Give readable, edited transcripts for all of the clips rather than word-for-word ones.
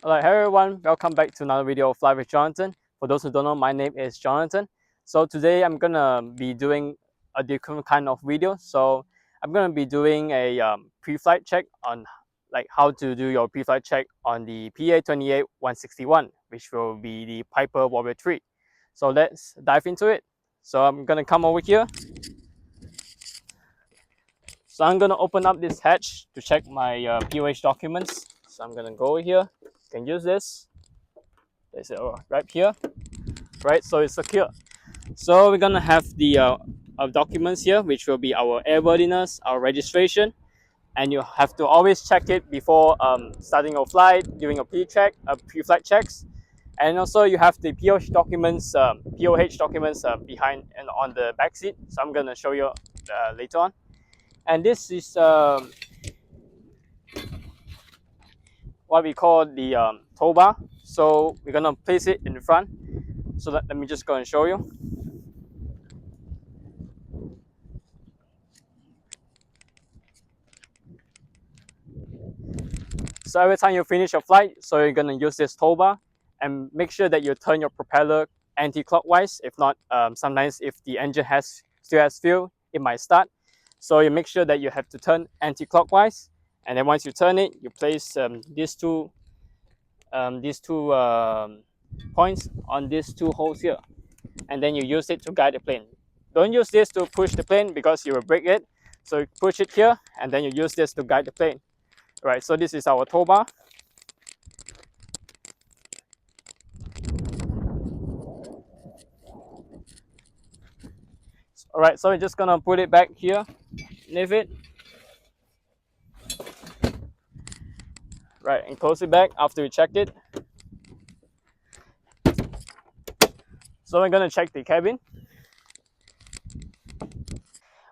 Alright, hey everyone, welcome back to another video of Fly with Jonathan. For those who don't know, my name is Jonathan. So today I'm gonna be doing a different kind of video. So I'm gonna be doing a pre-flight check on like how to do your pre-flight check on the PA-28-161, which will be the Piper Warrior 3. So let's dive into it. So I'm gonna come over here. So I'm gonna open up this hatch to check my POH documents. So I'm gonna go over here. You can use this. There's it right here, right? So it's secure. So we're gonna have the documents here, which will be our airworthiness, our registration, and you have to always check it before starting your flight, doing a pre-flight checks, and also you have the POH documents, behind and on the back seat. So I'm gonna show you later on. And this is what we call the tow bar. So we're gonna place it in the front. So let me just go and show you. So every time you finish your flight, so you're gonna use this tow bar and make sure that you turn your propeller anti-clockwise. If not, sometimes if the engine still has fuel, it might start. So you make sure that you have to turn anti-clockwise, and then once you turn it, you place these two points on these two holes here, and then you use it to guide the plane. Don't use this to push the plane because you will break it. So you push it here, and then you use this to guide the plane. Right, so this is our tow bar. Alright, so we're just gonna put it back here, leave it. Right, and close it back after we checked it. So we're gonna check the cabin.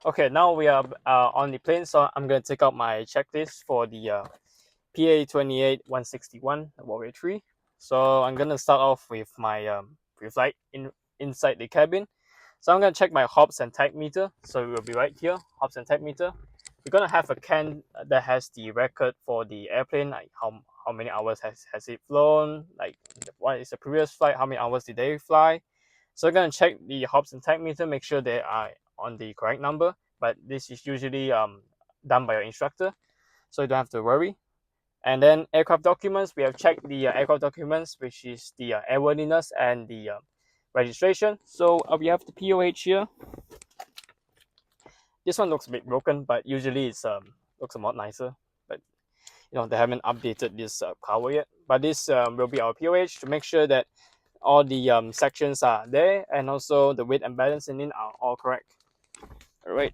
Okay, now we are on the plane, so I'm gonna take out my checklist for the PA-28-161 Warrior 3. So I'm gonna start off with my pre-flight inside the cabin. So I'm gonna check my hops and tach meter. So it will be right here, hops and tach meter. We're gonna have a can that has the record for the airplane, like how many hours has it flown, like what is the previous flight, how many hours did they fly. So we're gonna check the hops and tach meter, make sure they are on the correct number. But this is usually done by your instructor, so you don't have to worry. And then aircraft documents, we have checked the aircraft documents, which is the airworthiness and the registration. So we have the POH here. This one looks a bit broken, but usually it's looks a lot nicer. But you know, they haven't updated this cover yet. But this will be our POH to make sure that all the sections are there, and also the weight and balance in it are all correct. All right.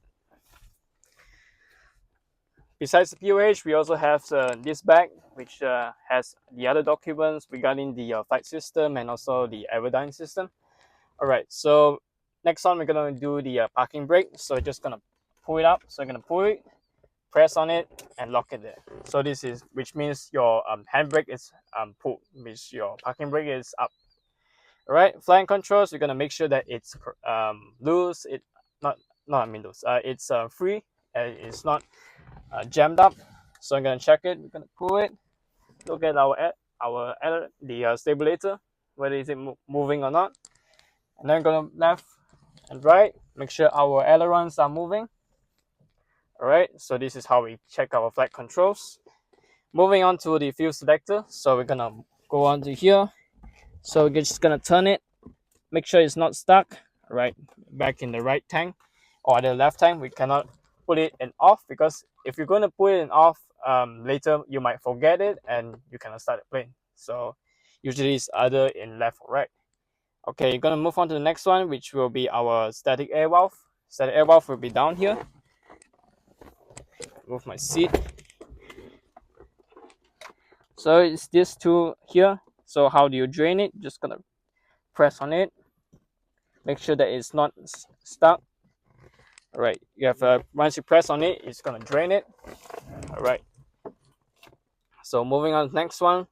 Besides the POH, we also have this bag, which has the other documents regarding the flight system and also the aerodyne system. All right, so next on we're gonna do the parking brake. So we're just gonna pull it up. So we're gonna pull it, press on it, and lock it there. So this is, which means your handbrake is pulled, which your parking brake is up. All right, flying controls, we're gonna make sure that it's loose. It's free. It's not jammed up. So I'm gonna check it. We're gonna pull it. Look at the stabilizer, whether is it moving or not. And then go left and right. Make sure our ailerons are moving. All right. So this is how we check our flight controls. Moving on to the fuel selector. So we're gonna go on to here. So we're just gonna turn it. Make sure it's not stuck. All right. Back in the right tank or the left tank. We cannot put it in off, because if you're going to put it in off, later you might forget it and you cannot start the plane. So usually it's either in left or right. Okay, you're going to move on to the next one, which will be our static air valve. Static air valve will be down here. Move my seat. So it's this two here. So how do you drain it? Just gonna press on it. Make sure that it's not stuck. All right, you have once you press on it, it's gonna drain it. All right. So moving on to the next one,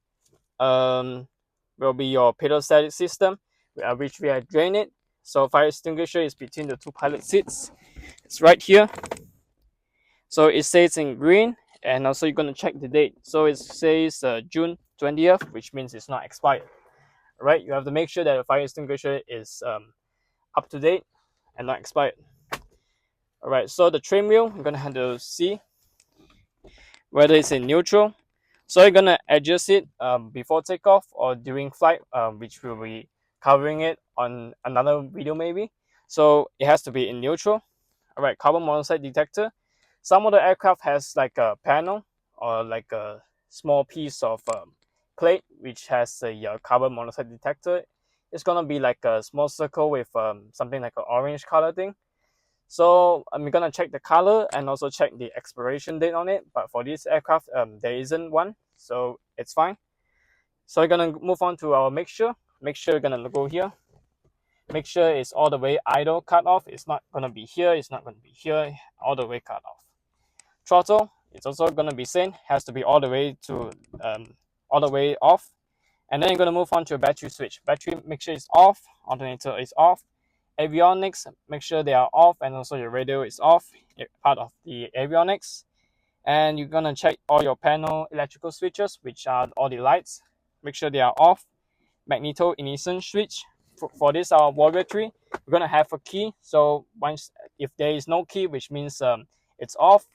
will be your pedostatic system, which we have drained it. So fire extinguisher is between the two pilot seats. It's right here. So it says in green, and also you're gonna check the date. So it says June 20th, which means it's not expired. All right, you have to make sure that the fire extinguisher is up to date and not expired. All right, so the trim wheel, I'm gonna have to see whether it's in neutral. So you're gonna adjust it before takeoff or during flight, which will be covering it on another video maybe. So it has to be in neutral. All right, carbon monoxide detector. Some of the aircraft has like a panel or like a small piece of plate which has a carbon monoxide detector. It's gonna be like a small circle with something like an orange color thing. So I'm gonna check the color and also check the expiration date on it. But for this aircraft, there isn't one, so it's fine. So we're gonna move on to our make sure. Make sure you're gonna go here. Make sure it's all the way idle cut off. It's not gonna be here. It's not gonna be here. All the way cut off. Throttle. It's also gonna be same. Has to be all the way to all the way off. And then you're gonna move on to battery switch. Battery, make sure it's off. Alternator is off. Avionics, make sure they are off, and also your radio is off, part of the avionics. And you're gonna check all your panel electrical switches, which are all the lights. Make sure they are off. Magneto ignition switch. For this our Warrior 3, we're gonna have a key. So once if there is no key, which means it's off,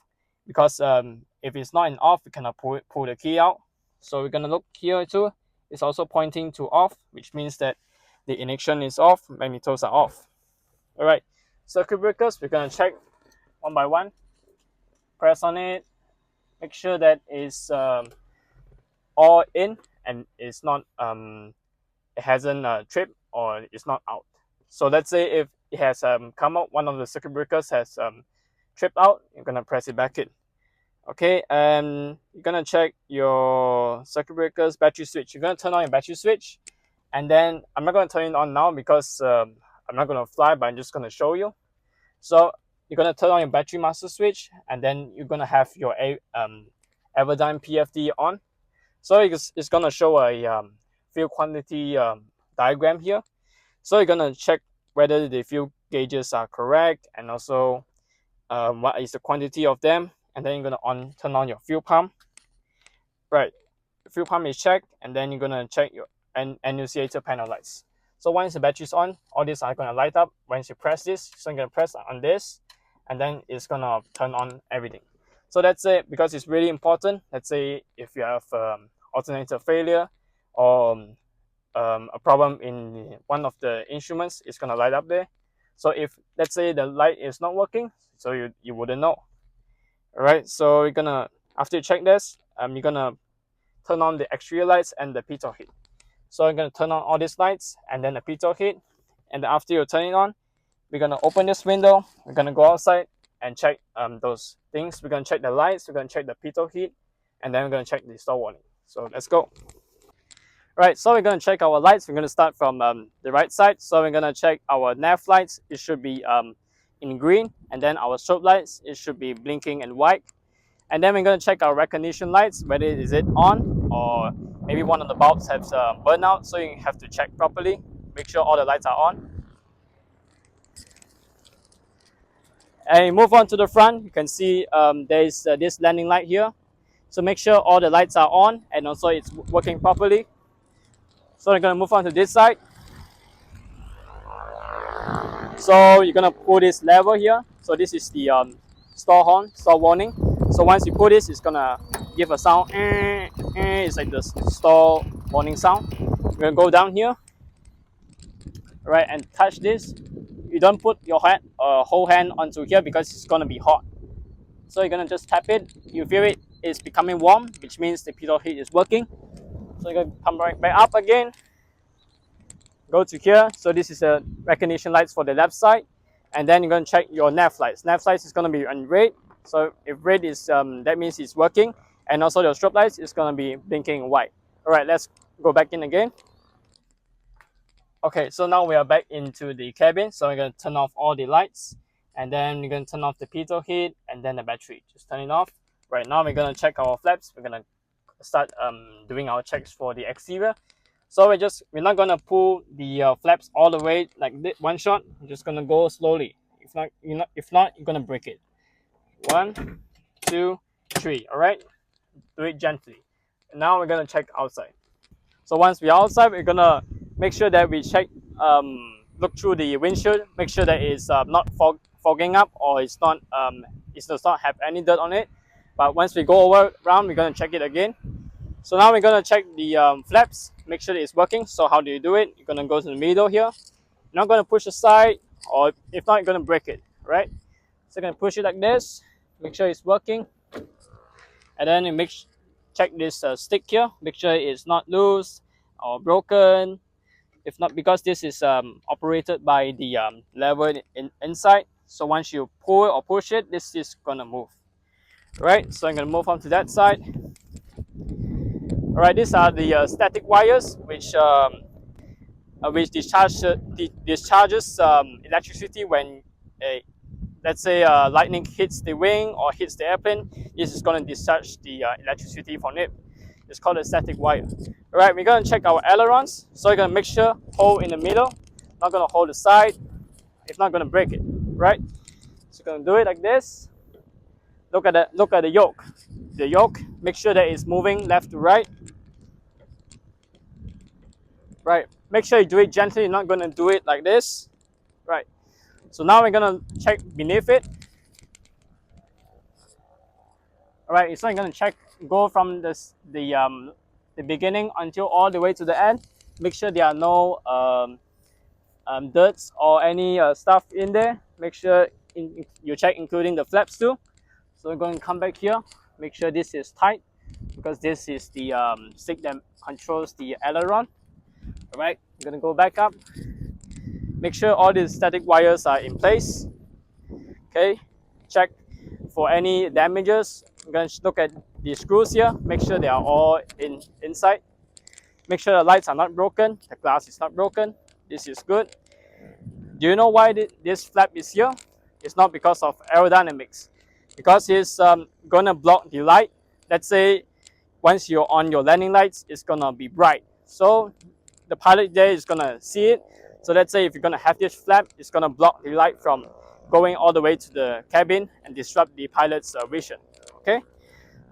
because if it's not in off, we cannot pull the key out. So we're gonna look here too. It's also pointing to off, which means that the ignition is off, magnetos are off. All right, circuit breakers, we're gonna check one by one. Press on it, make sure that it's all in and it's not it hasn't tripped or it's not out. So let's say if it has come out, one of the circuit breakers has tripped out, you're gonna press it back in. Okay, and you're gonna check your circuit breakers, battery switch. You're gonna turn on your battery switch, and then I'm not gonna turn it on now because I'm not gonna fly, but I'm just gonna show you. So you're gonna turn on your battery master switch, and then you're gonna have your Everdyne PFD on. So it's gonna show a fuel quantity diagram here. So you're gonna check whether the fuel gauges are correct, and also what is the quantity of them, and then you're gonna turn on your fuel pump. Right, the fuel pump is checked, and then you're gonna check your annunciator panel lights. So once the battery is on, all these are gonna light up. Once you press this, so you're gonna press on this, and then it's gonna turn on everything. So that's it, because it's really important. Let's say if you have alternator failure or a problem in one of the instruments, it's gonna light up there. So if let's say the light is not working, so you wouldn't know. All right, so you're gonna, after you check this, you're gonna turn on the exterior lights and the pitot heat. So I'm going to turn on all these lights and then the pitot heat. And then after you turn it on, we're going to open this window. We're going to go outside and check those things. We're going to check the lights. We're going to check the pitot heat. And then we're going to check the stall warning. So let's go. Right, so we're going to check our lights. We're going to start from the right side. So we're going to check our nav lights. It should be in green. And then our strobe lights, it should be blinking in white. And then we're going to check our recognition lights, whether is it on or maybe one of the bulbs has burned out, so you have to check properly. Make sure all the lights are on. And you move on to the front, you can see there is this landing light here. So make sure all the lights are on and also it's working properly. So we're going to move on to this side. So you're going to pull this lever here. So this is the stall horn, stall warning. So once you pull this, it's going to give a sound. It's like the stall warning sound. We're going to go down here, right, and touch this. You don't put your whole hand onto here because it's going to be hot. So you're going to just tap it. You feel it is becoming warm, which means the pitot heat is working. So you're going to come right back up again. Go to here. So this is the recognition lights for the left side. And then you're going to check your nav lights. Nav lights is going to be on red. So if red is, that means it's working. And also the strobe lights is going to be blinking white. All right, let's go back in again. Okay, so now we are back into the cabin. So we're going to turn off all the lights. And then we're going to turn off the pitot heat and then the battery. Just turn it off. Right now we're going to check our flaps. We're going to start doing our checks for the exterior. So we're not going to pull the flaps all the way like this, one shot. We're just going to go slowly. If not, you're going to break it. 1, 2, 3. All right, do it gently. And now we're gonna check outside. So once we're outside, we're gonna make sure that we check, look through the windshield, make sure that it's not fogging up, or it does not have any dirt on it. But once we go around, we're gonna check it again. So now we're gonna check the flaps, make sure that it's working. So how do you do it? You're gonna go to the middle here. You're not gonna push aside, or if not, you're gonna break it, right? So you're gonna push it like this, make sure it's working, and then you check this stick here, make sure it's not loose or broken. If not, because this is operated by the lever inside, so once you pull or push it, this is gonna move. Right, so I'm gonna move on to that side. All right, these are the static wires which discharges electricity when let's say lightning hits the wing or hits the airplane. This is going to discharge the electricity from it. It's called a static wire. All right, we're going to check our ailerons. So you're going to make sure hold in the middle, not going to hold the side. If not, going to break it. Right? So you're going to do it like this. Look at the yoke. The yoke. Make sure that it's moving left to right. Right. Make sure you do it gently. You're not going to do it like this. Right. So now we're going to check beneath it. All right. So I'm going to check. Go from the beginning until all the way to the end. Make sure there are no dirts or any stuff in there. Make sure you check including the flaps too. So we're going to come back here. Make sure this is tight, because this is the stick that controls the aileron. All right, I'm going to go back up. Make sure all these static wires are in place. Okay, check for any damages. I'm going to look at the screws here. Make sure they are all inside. Make sure the lights are not broken. The glass is not broken. This is good. Do you know why this flap is here? It's not because of aerodynamics. Because it's going to block the light. Let's say once you're on your landing lights, it's going to be bright. So the pilot there is going to see it. So let's say if you're going to have this flap, it's going to block the light from going all the way to the cabin and disrupt the pilot's vision. Okay.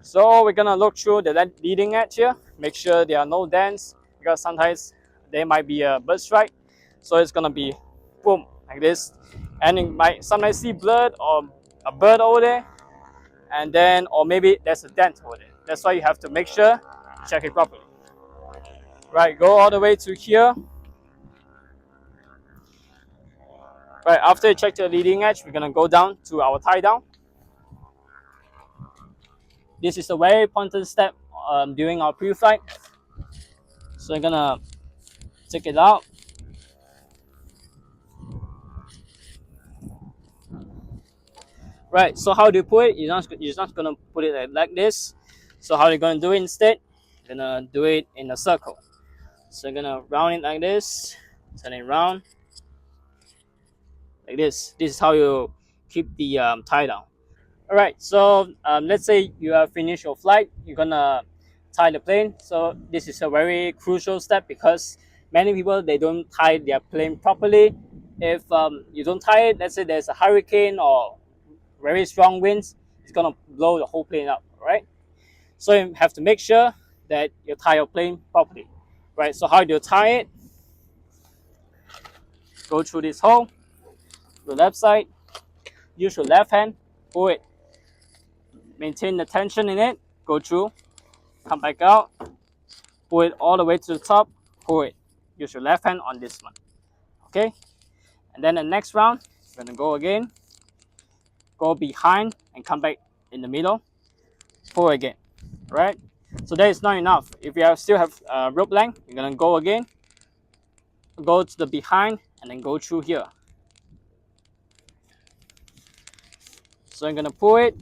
So we're going to look through the leading edge here. Make sure there are no dents, because sometimes there might be a bird strike. So it's going to be boom like this. And you might sometimes see blood or a bird over there, and then or maybe there's a dent over there. That's why you have to make sure check it properly. Right, go all the way to here. Right, after you check the leading edge, we're gonna go down to our tie down. This is a very important step during our pre-flight. So we're gonna take it out. Right, so how do you put it? You're not gonna put it like this. So how are you gonna do it instead? You're gonna do it in a circle. So you're gonna round it like this, turn it round like this. This is how you keep the tie down. All right, so let's say you have finished your flight. You're gonna tie the plane. So this is a very crucial step, because many people, they don't tie their plane properly. If you don't tie it, let's say there's a hurricane or very strong winds, it's gonna blow the whole plane up, right? So you have to make sure that you tie your plane properly, right? So how do you tie it? Go through this hole, the left side, use your left hand, pull it, maintain the tension in it, go through, come back out, pull it all the way to the top, pull it, use your left hand on this one, okay? And then the next round, you're gonna go again, go behind and come back in the middle, pull again, right? So that is not enough. If you still have rope length, you're gonna go again, go to the behind, and then go through here. So I'm gonna pull it,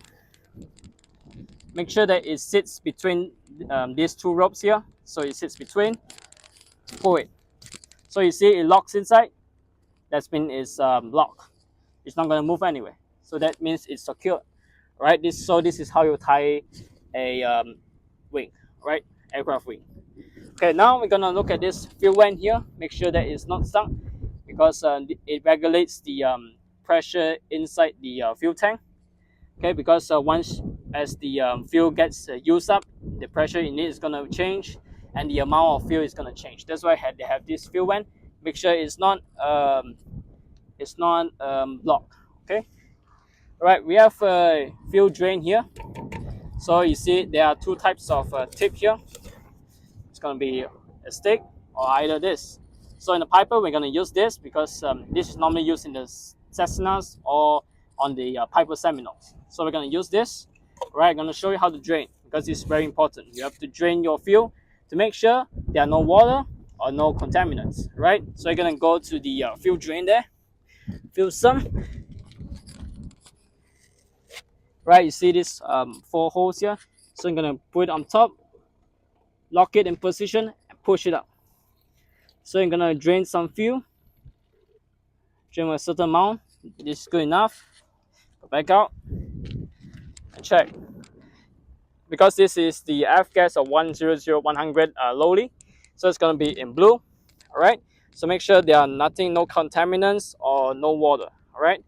make sure that it sits between these two ropes here. So it sits between, pull it. So you see it locks inside, that means it's locked. It's not gonna move anyway. So that means it's secure, right? This is how you tie a wing, right? Aircraft wing. Okay, now we're gonna look at this fuel vent here. Make sure that it's not stuck, because it regulates the pressure inside the fuel tank. Okay, because once as the fuel gets used up, the pressure in it is going to change, and the amount of fuel is going to change. That's why they have this fuel vent. Make sure it's not blocked. Okay. All right, we have a fuel drain here. So you see there are two types of tip here. It's going to be a stick or either this. So in the Piper, we're going to use this because this is normally used in the Cessnas or on the Piper Seminoles. So we're going to use this. Right, I'm going to show you how to drain because it's very important. You have to drain your fuel to make sure there are no water or no contaminants. Right, so you're going to go to the fuel drain there, fuel sump. Right, you see this 4 holes here. So I'm going to put it on top, lock it in position, and push it up. So I'm going to drain some fuel. Drain a certain amount. This is good enough. Go back out and check. Because this is the F gas of 100 lowly, so it's going to be in blue. All right. So make sure there are nothing, no contaminants or no water. All right.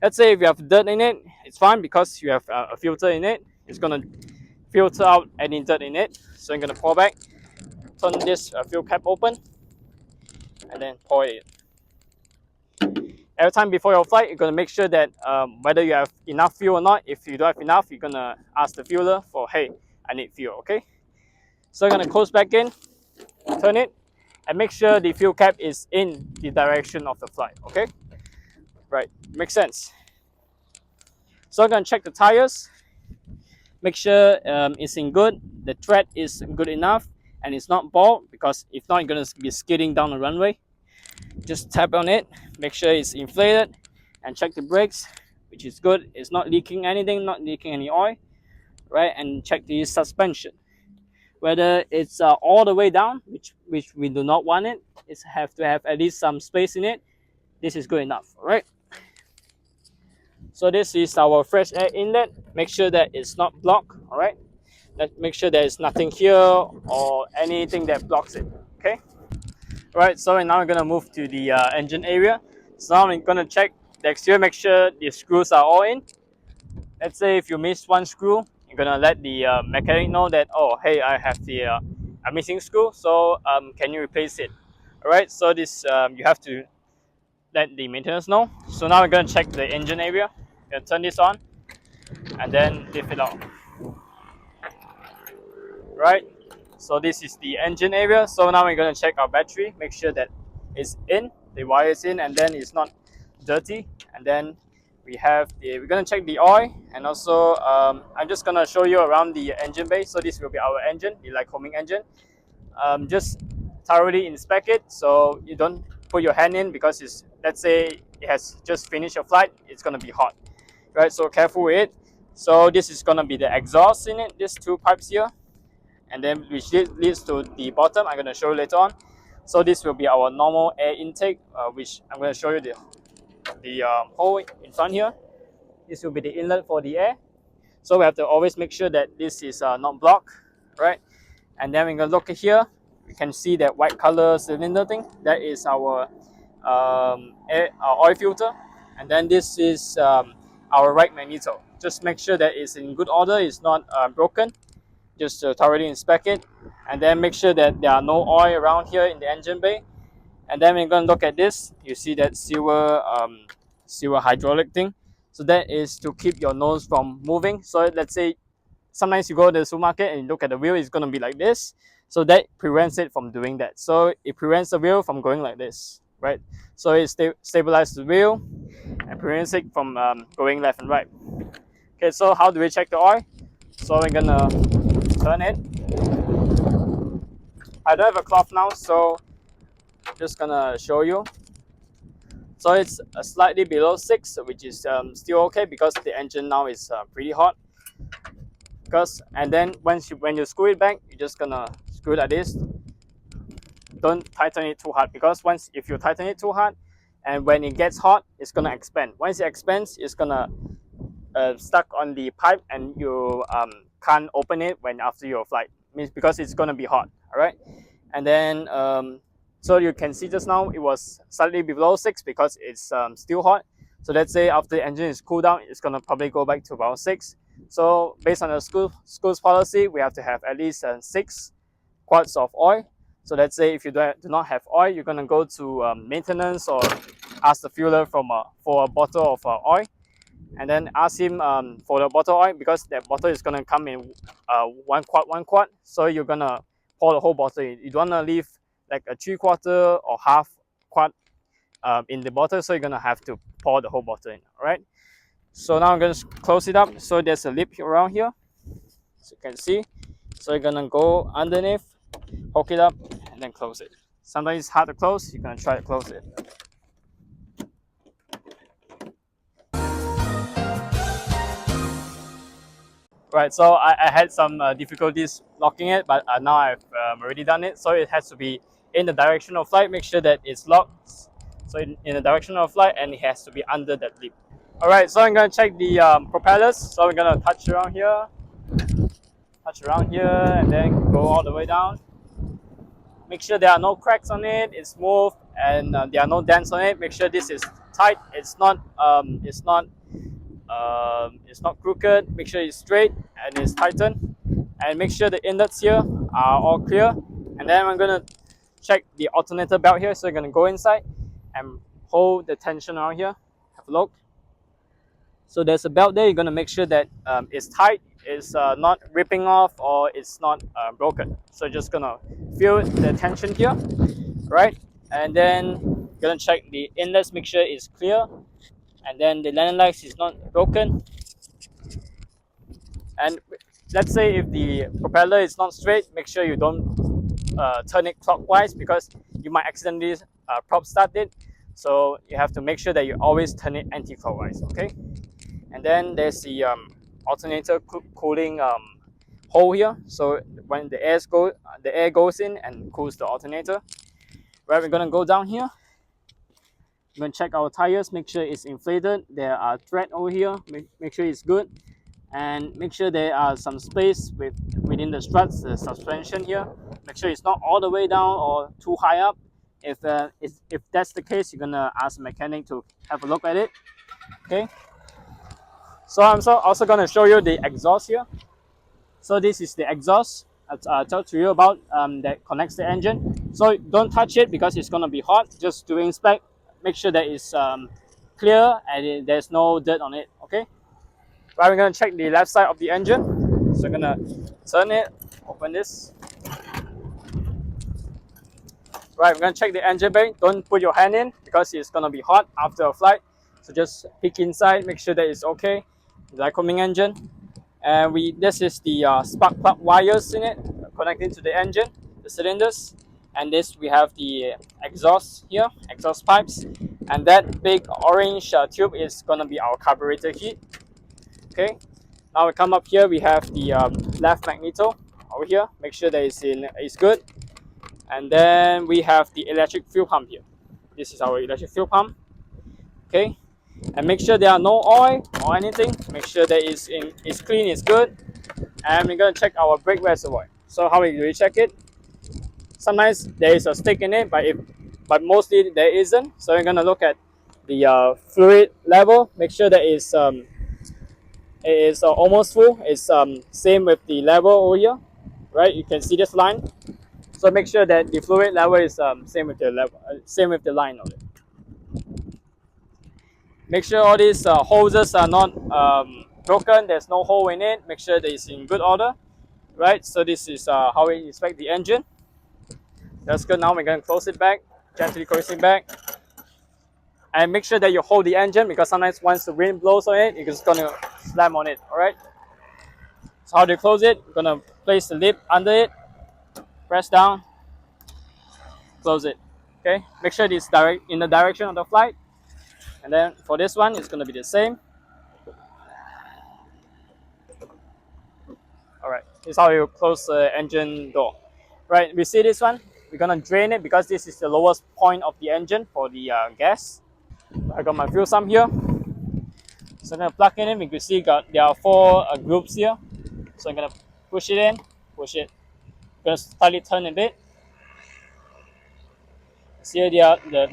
Let's say if you have dirt in it, it's fine because you have a filter in it. It's going to filter out any dirt in it. So I'm going to pour back, turn this fuel cap open, and then pour it. Every time before your flight, you're going to make sure that whether you have enough fuel or not. If you don't have enough, you're going to ask the fueler for, hey, I need fuel, okay? So you're going to close back in, turn it, and make sure the fuel cap is in the direction of the flight, okay? Right, makes sense. So I'm going to check the tires. Make sure it's in good, the tread is good enough, and it's not bald, because if not, you're going to be skidding down the runway. Just tap on it, make sure it's inflated, and check the brakes, which is good. It's not leaking anything, not leaking any oil, right? And check the suspension, whether it's all the way down, which we do not want it. It's have to have at least some space in it. This is good enough, all right? So this is our fresh air inlet. Make sure that it's not blocked, all right? Let's make sure there is nothing here or anything that blocks it, okay? Right, so now we're going to move to the engine area. So now I'm going to check the exterior, make sure the screws are all in. Let's say if you miss one screw, you're going to let the mechanic know that, oh, hey, I have the a missing screw, so can you replace it? Alright, so this you have to let the maintenance know. So now we're going to check the engine area. We're going to turn this on and then lift it out. Right, so this is the engine area. So now we're going to check our battery, make sure that it's in, the wire is in, and then it's not dirty. And then we're going to check the oil, and also I'm just going to show you around the engine bay. So this will be our engine, the Lycoming engine. Just thoroughly inspect it so you don't put your hand in, because it's, let's say it has just finished your flight, it's going to be hot, right? So careful with it. So this is going to be the exhaust in it, these two pipes here, and then which leads to the bottom. I'm going to show you later on. So this will be our normal air intake, which I'm going to show you the hole in front here. This will be the inlet for the air. So we have to always make sure that this is not blocked, right? And then we're going to look at here. We can see that white color cylinder thing. That is our oil filter. And then this is our right magneto. Just make sure that it's in good order, it's not broken. Just thoroughly inspect it, and then make sure that there are no oil around here in the engine bay. And then we're going to look at this. You see that silver hydraulic thing. So that is to keep your nose from moving. So let's say sometimes you go to the supermarket and you look at the wheel, it's going to be like this. So that prevents it from doing that. So it prevents the wheel from going like this, right? So it stabilizes the wheel and prevents it from going left and right. Okay, so how do we check the oil? So we're gonna turn it. I don't have a cloth now, so I'm just gonna show you. So it's slightly below 6, which is still okay, because the engine now is pretty hot. And then when you screw it back, you're just gonna screw it like this. Don't tighten it too hard, because if you tighten it too hard, and when it gets hot, it's gonna expand. Once it expands, it's gonna stuck on the pipe, and you can't open it after your flight. Means because it's gonna be hot. All right, and then so you can see just now it was slightly below 6 because it's still hot. So let's say after the engine is cooled down, it's gonna probably go back to about 6. So based on the school's policy, we have to have at least 6 quarts of oil. So let's say if you do not have oil, you're gonna go to maintenance or ask the fueler for a bottle of oil, and then ask him for the bottle oil, because that bottle is gonna come in 1 quart. So you're gonna pour the whole bottle in. You don't wanna leave like a 3/4 or half quart in the bottle, so you're gonna have to pour the whole bottle in. All right. So now I'm gonna close it up. So there's a lip around here, so you can see. So you're gonna go underneath, hook it up, and then close it. Sometimes it's hard to close. You're gonna try to close it. Right, so I had some difficulties locking it, but now I've already done it. So it has to be in the direction of flight. Make sure that it's locked. So in the direction of flight, and it has to be under that lip. All right, so I'm gonna check the propellers. So we're gonna touch around here, and then go all the way down. Make sure there are no cracks on it. It's smooth, and there are no dents on it. Make sure this is tight. It's not crooked. Make sure it's straight and it's tightened, and make sure the inlets here are all clear. And then I'm gonna check the alternator belt here. So you're gonna go inside and hold the tension around here. Have a look. So there's a belt there. You're gonna make sure that it's tight, it's not ripping off, or it's not broken. So just gonna feel the tension here, right? And then you're gonna check the inlets, make sure it's clear, and then the landing lights is not broken. And let's say if the propeller is not straight, make sure you don't turn it clockwise, because you might accidentally prop start it. So you have to make sure that you always turn it anti-clockwise, okay? And then there's the alternator cooling hole here. So when the air goes in and cools the alternator. Right, we're gonna go down here. We're gonna check our tires, make sure it's inflated. There are thread over here. Make sure it's good, and make sure there are some space within the struts, the suspension here. Make sure it's not all the way down or too high up. If that's the case, you're gonna ask the mechanic to have a look at it. Okay. So I'm also gonna show you the exhaust here. So this is the exhaust I talked to you about that connects the engine. So don't touch it because it's gonna be hot. Just to inspect, make sure that it's clear and there's no dirt on it. Okay. Right, we're gonna check the left side of the engine. So I'm gonna turn it, open this. Right, we're gonna check the engine bay. Don't put your hand in because it's gonna be hot after a flight. So just peek inside, make sure that it's okay. Lycoming engine. And this is the spark plug wires in it connecting to the engine, the cylinders. And this we have the exhaust here, exhaust pipes. And that big orange tube is gonna be our carburetor heat. Okay. Now we come up here, we have the left magneto over here. Make sure that it's good. And then we have the electric fuel pump here. This is our electric fuel pump. Okay. And make sure there are no oil or anything. Make sure that it's clean, it's good. And we're gonna check our brake reservoir. So how do we check it? Sometimes there is a stick in it, but mostly there isn't. So we're gonna look at the fluid level. Make sure that it is almost full. It's same with the level over here, right? You can see this line. So make sure that the fluid level is same with the line of it. Make sure all these hoses are not broken. There's no hole in it. Make sure that it's in good order, right? So this is how we inspect the engine. That's good. Now we're going to close it back, gently close it back, and make sure that you hold the engine, because sometimes once the wind blows on it, it's going to slam on it. All right. So how do you close it? You're going to place the lip under it, press down, close it. Okay. Make sure it's in the direction of the flight. And then for this one, it's going to be the same. All right, this is how you close the engine door. Right, we see this one. We're going to drain it because this is the lowest point of the engine for the gas. I got my fuel sump here. So I'm going to plug it in. We can see there are 4 groups here. So I'm going to push it in, push it. I'm going to slightly turn a bit. See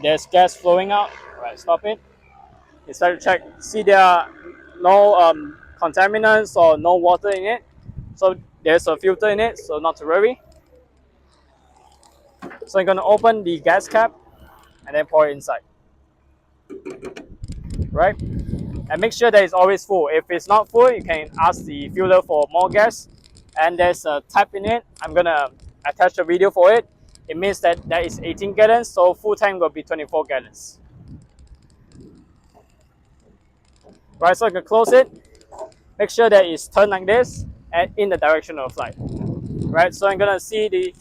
there's gas flowing out. All right, stop it. It's better to check, see there are no contaminants or no water in it. So there's a filter in it, so not to worry. So I'm gonna open the gas cap and then pour it inside, right? And make sure that it's always full. If it's not full, you can ask the fueler for more gas. And there's a tap in it. I'm gonna attach a video for it. It means that that is 18 gallons, so full tank will be 24 gallons. Right, so I can close it. Make sure that it's turned like this and in the direction of flight. Right, so I'm gonna see the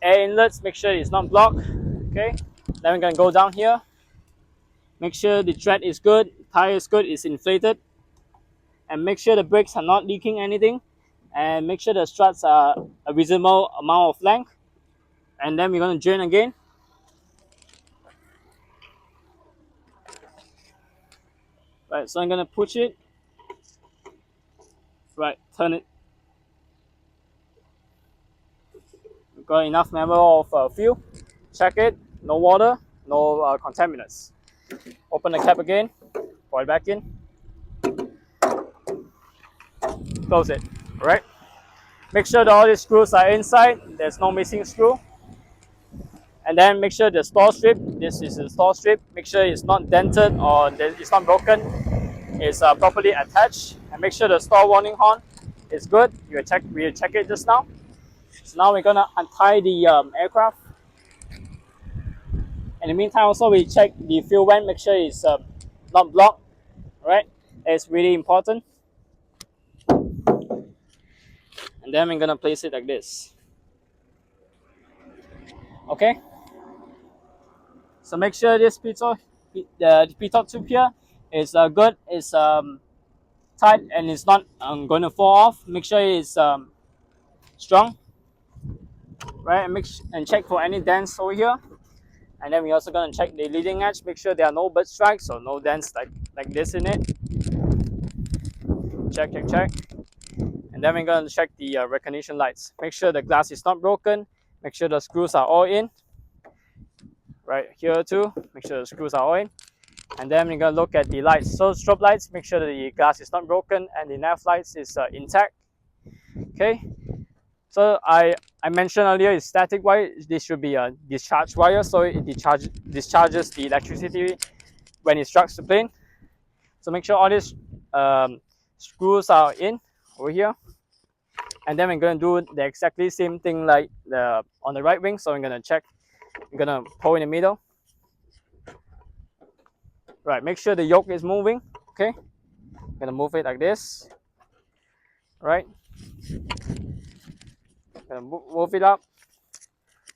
air inlets. Make sure it's not blocked. Okay, then we're gonna go down here. Make sure the tread is good, tire is good, it's inflated, and make sure the brakes are not leaking anything, and make sure the struts are a reasonable amount of length. And then we're gonna drain again. Right, so I'm gonna push it. Right, turn it. We've got enough level of fuel. Check it. No water, no contaminants. Open the cap again. Pour it back in. Close it. All right. Make sure that all these screws are inside. There's no missing screw. And then make sure the store strip. This is the store strip. Make sure it's not dented or it's not broken. It's properly attached. And make sure the store warning horn is good. We check it just now. So now we're gonna untie the aircraft. In the meantime, also we check the fuel vent. Make sure it's not blocked. Right? It's really important. And then we're gonna place it like this. Okay. So make sure this pitot tube here is good. It's tight and it's not going to fall off. Make sure it's strong, right? And check for any dents over here. And then we're also gonna check the leading edge. Make sure there are no bird strikes or no dents like this in it. Check. And then we're gonna check the recognition lights. Make sure the glass is not broken. Make sure the screws are all in. Right here too. Make sure the screws are all in. And then we're gonna look at the lights. So strobe lights, make sure that the glass is not broken and the nav lights is intact. Okay. So I mentioned earlier it's static wire. This should be a discharge wire, so it discharges the electricity when it strikes the plane. So make sure all these screws are in over here. And then we're gonna do the exactly same thing like on the right wing. So I'm gonna check. I'm gonna pull in the middle. Right, make sure the yoke is moving. Okay, I'm gonna move it like this. Right, gonna move it up.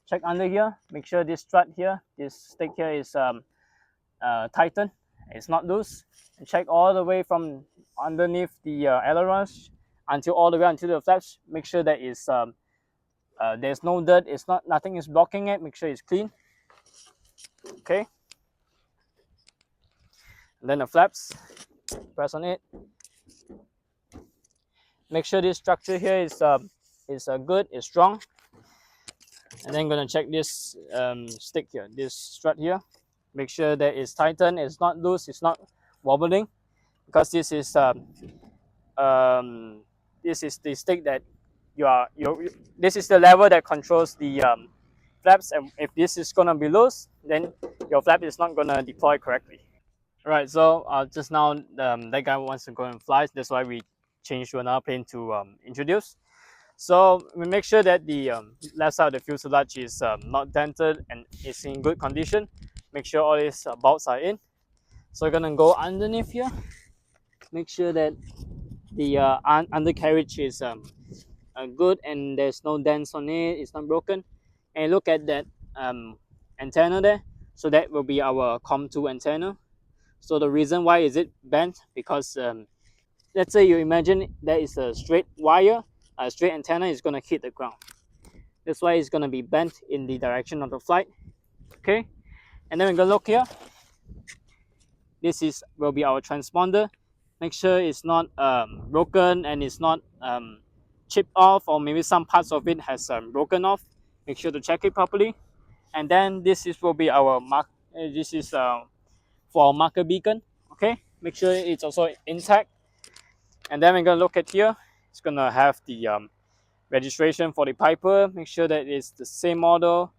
Check under here. Make sure this strut here, this stick here is tightened. It's not loose. And check all the way from underneath the ailerons until all the way until the flaps. Make sure that it's there's no dirt. Nothing is blocking it. Make sure it's clean. Okay. And then the flaps, press on it. Make sure this structure here is good, is strong. And then I'm gonna check this stick here, this strut here. Make sure that it's tightened, it's not loose, it's not wobbling, because this is the stick that this is the lever that controls the flaps, and if this is gonna be loose, then your flap is not gonna deploy correctly. Right, so just now that guy wants to go and fly. That's why we changed to another plane to introduce. So we make sure that the left side of the fuselage is not dented and is in good condition. Make sure all these bolts are in. So we're gonna go underneath here. Make sure that the undercarriage is good and there's no dents on it. It's not broken. And look at that antenna there. So that will be our COM2 antenna. So the reason why is it bent, because let's say you imagine there is a straight wire, a straight antenna is going to hit the ground. That's why it's going to be bent in the direction of the flight. Okay, and then we're going to look here. This will be our transponder. Make sure it's not broken and it's not chipped off, or maybe some parts of it has broken off. Make sure to check it properly. And then will be our mark. This is for our marker beacon. Okay, make sure it's also intact. And then we're gonna look at here. It's gonna have the registration for the Piper. Make sure that it's the same model.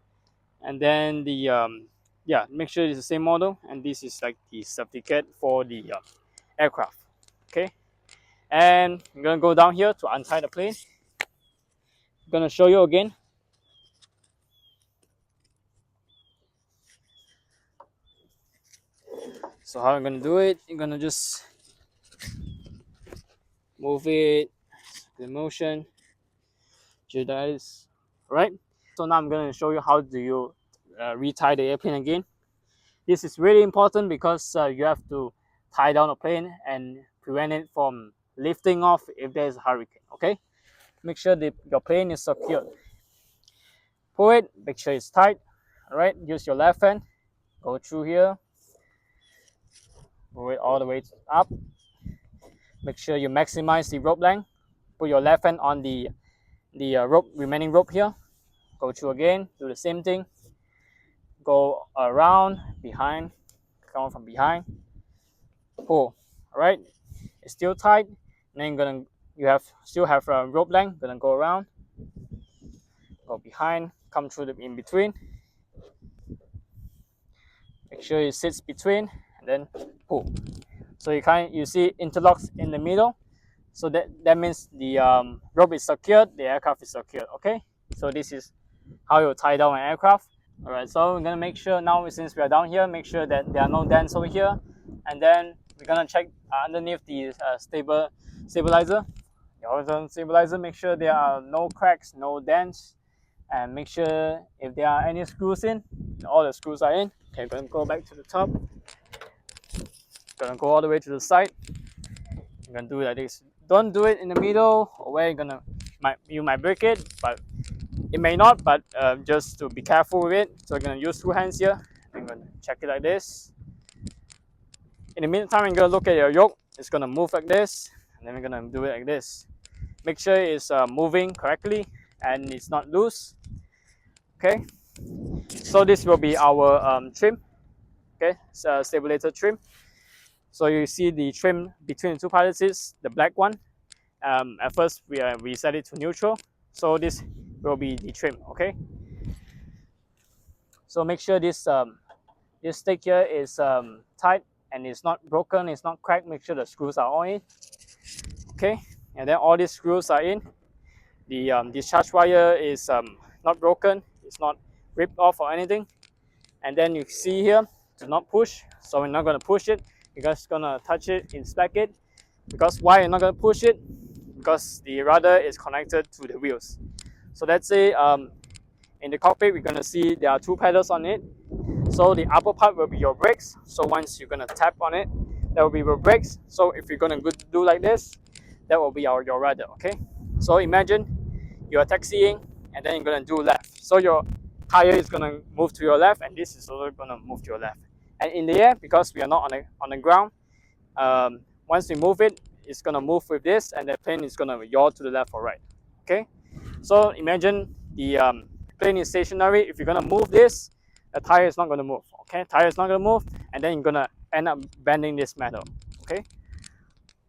And then the yeah, make sure it's the same model. And this is like the certificate for the aircraft. Okay, and I'm gonna go down here to untie the plane. I'm gonna show you again. So how I'm gonna do it? I'm gonna just move it, the motion, Judas, right? So now I'm gonna show you how do you retie the airplane again. This is really important because you have to tie down the plane and prevent it from lifting off if there's a hurricane. Okay, make sure your plane is secured. Pull it, make sure it's tight. All right, use your left hand, go through here, pull it all the way up. Make sure you maximize the rope length. Put your left hand on the remaining rope here. Go through again, do the same thing. Go around, behind, come from behind, pull. All right, it's still tight. And then still have a rope length. Gonna go around, go behind, come through the in between. Make sure it sits between, and then pull. So you see interlocks in the middle. So that means the rope is secured, the aircraft is secured. Okay, so this is how you tie down an aircraft. All right, so we're gonna make sure now, since we are down here, make sure that there are no dents over here, and then we're gonna check underneath the stabilizer, the horizontal stabilizer. Make sure there are no cracks, no dents, and make sure if there are any screws in, all the screws are in. Okay, gonna go back to the top. Gonna go all the way to the side. You're gonna do it like this. Don't do it in the middle, or where you might break it, but it may not. But just to be careful with it. So I'm gonna use two hands here. I'm gonna check it like this. In the meantime, I'm gonna look at your yoke. It's gonna move like this, and then we're gonna do it like this. Make sure it's moving correctly and it's not loose. Okay. So this will be our trim. Okay, it's a stabilizer trim. So you see the trim between the two pilot seats, the black one. At first we set it to neutral, so this will be the trim. Okay. So make sure this stick here is tight and it's not broken, it's not cracked. Make sure the screws are all in. Okay, and then all these screws are in. The discharge wire is not broken, it's not ripped off or anything. And then you see here, do not push. So we're not going to push it. You're just going to touch it, inspect it. Because why you're not going to push it? Because the rudder is connected to the wheels. So let's say in the cockpit, we're going to see there are two pedals on it. So the upper part will be your brakes. So once you're going to tap on it, that will be your brakes. So if you're going to do like this, that will be your rudder. Okay. So imagine you're taxiing and then you're going to do left. So your tire is going to move to your left, and this is also going to move to your left. And in the air, because we are not on the ground, once we move it, it's going to move with this, and the plane is going to yaw to the left or right. Okay, so imagine the plane is stationary. If you're going to move this, the tire is not going to move. Okay, tire is not going to move, and then you're going to end up bending this metal. Okay,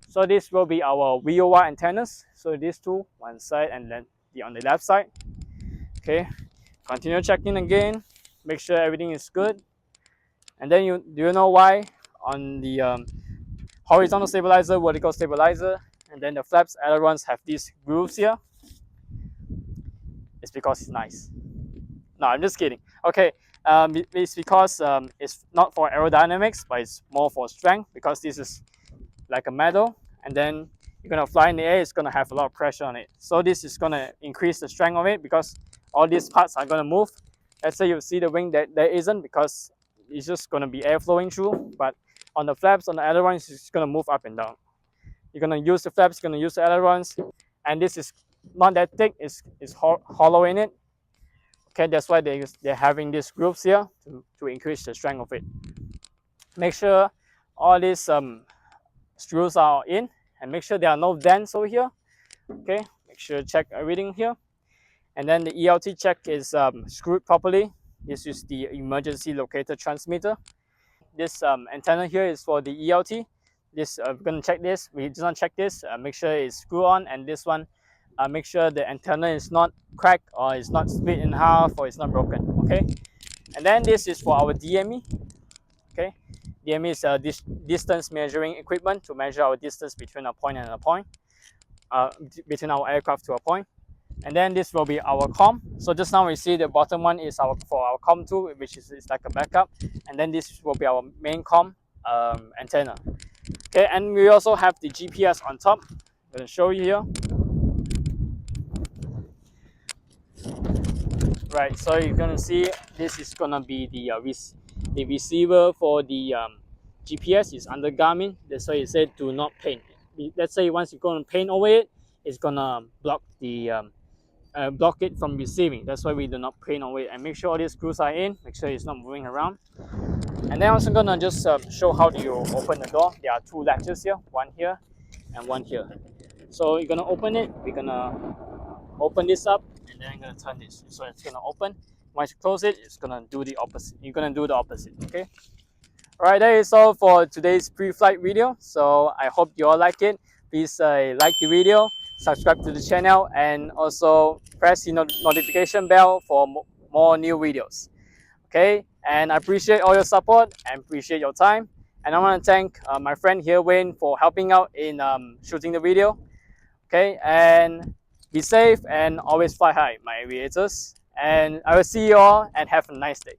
so this will be our VOR antennas. So these two, one side and then on the left side. Okay, continue checking again, make sure everything is good. And then do you know why on the horizontal stabilizer, vertical stabilizer, and then the flaps, ailerons have these grooves here? It's because it's nice. No, I'm just kidding. Okay, it's because it's not for aerodynamics, but it's more for strength, because this is like a metal, and then you're gonna fly in the air, it's gonna have a lot of pressure on it. So this is gonna increase the strength of it, because all these parts are gonna move. Let's say you see the wing that there isn't, because it's just gonna be air flowing through. But on the flaps, on the ailerons, it's gonna move up and down. You're gonna use the flaps, you're gonna use the ailerons, and this is not that thick, it's hollow in it. Okay, that's why they're having these grooves here to increase the strength of it. Make sure all these screws are in, and make sure there are no dents over here. Okay, make sure check everything here. And then the ELT check is screwed properly. This is the emergency locator transmitter. this antenna here is for the ELT. This we're gonna check this. We just want to check this. Make sure it's screw on, and this one, make sure the antenna is not cracked or it's not split in half or it's not broken. Okay, and then this is for our DME. Okay, DME is a distance measuring equipment to measure our distance between a point and a point, between our aircraft to a point. And then this will be our COM. So just now we see the bottom one is for our COM tool, which is like a backup. And then this will be our main COM antenna. Okay, and we also have the GPS on top. I'm going to show you here. Right, so you're going to see this is going to be the receiver for the GPS is under Garmin. That's why it said do not paint. Let's say once you're going to paint over it, it's going to block the block it from receiving. That's why we do not paint over it, and make sure all these screws are in. Make sure it's not moving around. And then I'm also gonna just show how do you open the door. There are two latches here, one here and one here. So you're gonna open it. We're gonna open this up, and then I'm gonna turn this. So it's gonna open. Once you close it, it's gonna do the opposite. You're gonna do the opposite. Okay. All right, that is all for today's pre-flight video. So I hope you all like it. Please like the video, subscribe to the channel, and also press the notification bell for more new videos. Okay, and I appreciate all your support and appreciate your time. And I want to thank my friend here, Wayne, for helping out in shooting the video. Okay, and be safe and always fly high, my aviators. And I will see you all and have a nice day.